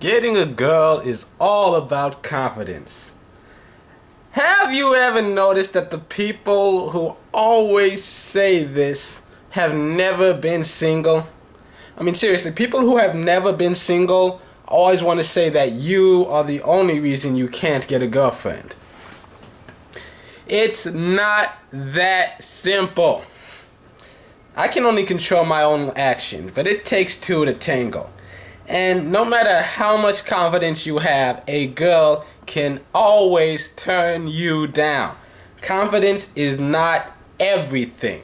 Getting a girl is all about confidence. Have you ever noticed that the people who always say this have never been single? I mean, seriously, people who have never been single always want to say that you are the only reason you can't get a girlfriend. It's not that simple. I can only control my own actions, but it takes two to tango. And no matter how much confidence you have, a girl can always turn you down. Confidence is not everything.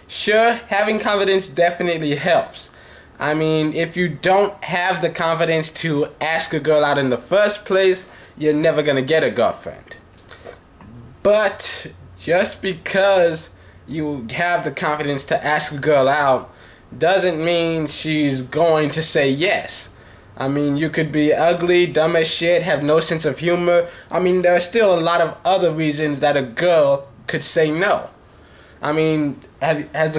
Sure, having confidence definitely helps. I mean, if you don't have the confidence to ask a girl out in the first place, you're never gonna get a girlfriend. But just because you have the confidence to ask a girl out doesn't mean she's going to say yes. I mean, you could be ugly, dumb as shit, have no sense of humor. I mean, there are still a lot of other reasons that a girl could say no. I mean, ask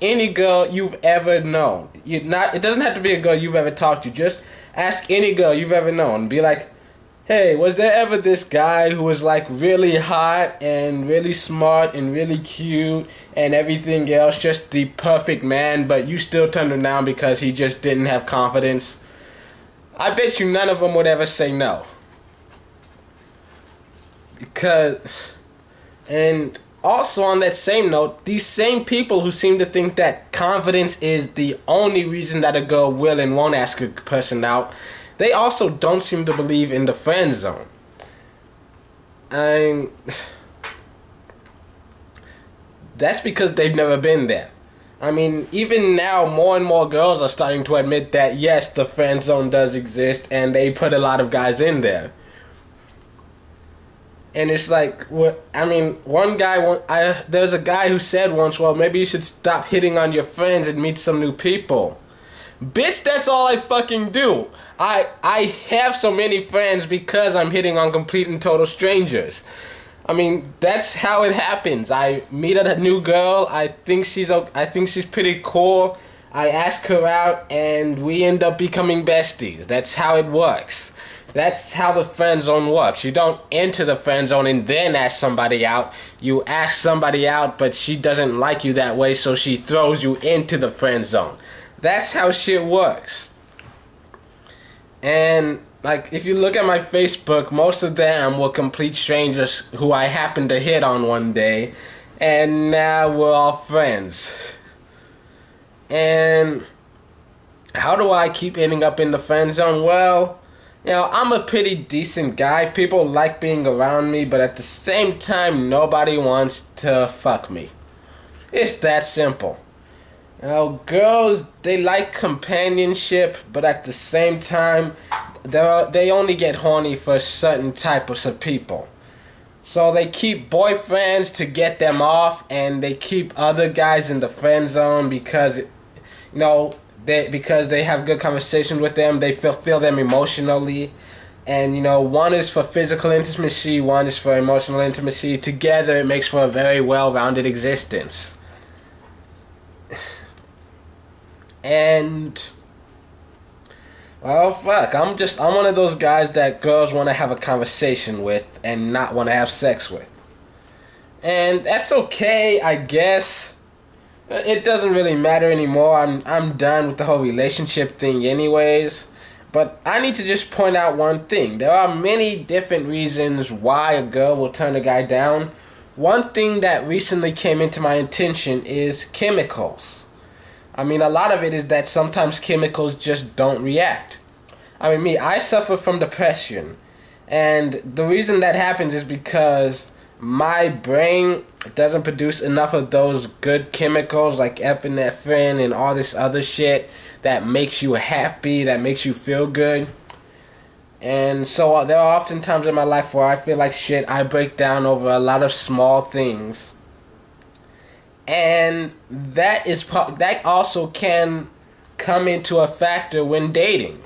any girl you've ever known. It doesn't have to be a girl you've ever talked to. Just ask any girl you've ever known. Be like, hey, was there ever this guy who was like really hot and really smart and really cute and everything else, just the perfect man, but you still turned him down because he just didn't have confidence? I bet you none of them would ever say no. And also on that same note, these same people who seem to think that confidence is the only reason that a girl will and won't ask a person out, they also don't seem to believe in the friend zone. That's because they've never been there. I mean, even now, more and more girls are starting to admit that, yes, the friend zone does exist, and they put a lot of guys in there. And it's like, there's a guy who said once, well, maybe you should stop hitting on your friends and meet some new people. Bitch, that's all I fucking do. I have so many friends because I'm hitting on complete and total strangers. I mean, that's how it happens. I meet a new girl. I think she's pretty cool. I ask her out, and we end up becoming besties. That's how it works. That's how the friend zone works. You don't enter the friend zone and then ask somebody out. You ask somebody out, but she doesn't like you that way, so she throws you into the friend zone. That's how shit works. And, like, if you look at my Facebook, most of them were complete strangers who I happened to hit on one day, and now we're all friends. And how do I keep ending up in the friend zone? Well, you know, I'm a pretty decent guy. People like being around me, but at the same time, nobody wants to fuck me. It's that simple. You know, girls, they like companionship, but at the same time, they only get horny for certain types of people. So they keep boyfriends to get them off, and they keep other guys in the friend zone because, because they have good conversation with them, they fulfill them emotionally. And, one is for physical intimacy, one is for emotional intimacy. Together, it makes for a very well-rounded existence. And, well, fuck, I'm one of those guys that girls want to have a conversation with and not want to have sex with. And that's okay, I guess. It doesn't really matter anymore. I'm done with the whole relationship thing anyways. But I need to just point out one thing. There are many different reasons why a girl will turn a guy down. One thing that recently came into my attention is chemicals. I mean, a lot of it is that sometimes chemicals just don't react. I mean, I suffer from depression. And the reason that happens is because my brain doesn't produce enough of those good chemicals like epinephrine and all this other shit that makes you happy, that makes you feel good. And so there are often times in my life where I feel like shit. I break down over a lot of small things. And that also can come into a factor when dating.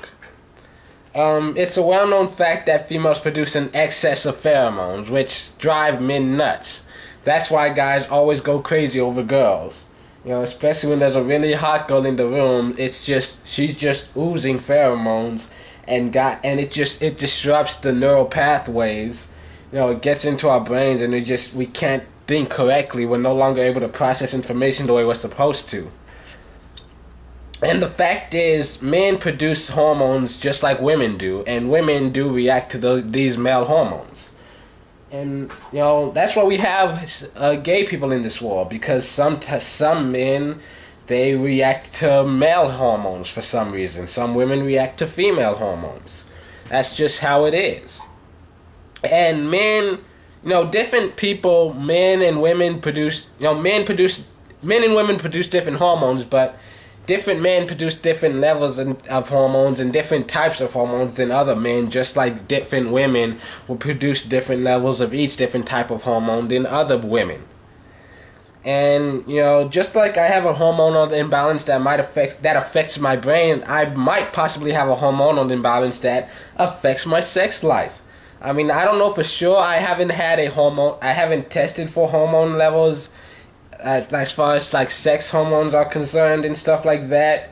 It's a well-known fact that females produce an excess of pheromones, which drive men nuts. That's why guys always go crazy over girls. You know, especially when there's a really hot girl in the room, she's just oozing pheromones, and it disrupts the neural pathways. You know, it gets into our brains, and we can't think correctly. We're no longer able to process information the way we're supposed to. And the fact is, men produce hormones just like women do, and women do react to these male hormones. And, you know, that's why we have gay people in this world, because some men, they react to male hormones for some reason. Some women react to female hormones. That's just how it is. And men, you know, different people, men and women produce, you know, men and women produce different hormones, but different men produce different levels of hormones and different types of hormones than other men, just like different women will produce different levels of each different type of hormone than other women. And, you know, just like I have a hormonal imbalance that affects my brain, I might possibly have a hormonal imbalance that affects my sex life. I mean, I don't know for sure. I haven't tested for hormone levels as far as like sex hormones are concerned and stuff like that.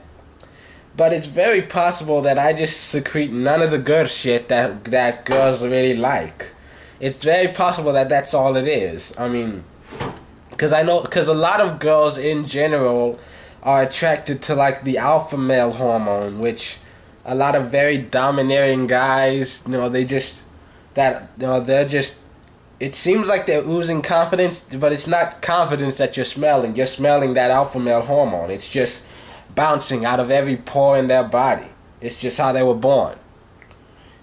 But it's very possible that I just secrete none of the good shit that girls really like. It's very possible that that's all it is. I mean, because a lot of girls in general are attracted to like the alpha male hormone, which a lot of very domineering guys, you know, it seems like they're oozing confidence, but it's not confidence that you're smelling. You're smelling that alpha male hormone. It's just bouncing out of every pore in their body. It's just how they were born.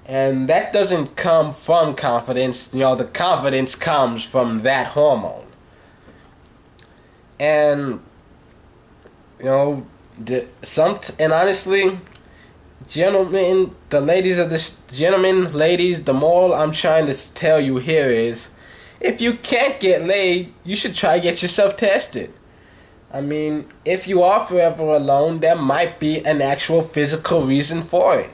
And that doesn't come from confidence. You know, the confidence comes from that hormone. And, you know, and honestly, gentlemen, ladies, the moral I'm trying to tell you here is, if you can't get laid, you should try to get yourself tested. I mean, if you are forever alone, there might be an actual physical reason for it.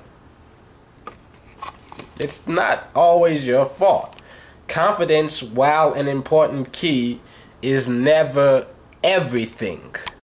It's not always your fault. Confidence, while an important key, is never everything.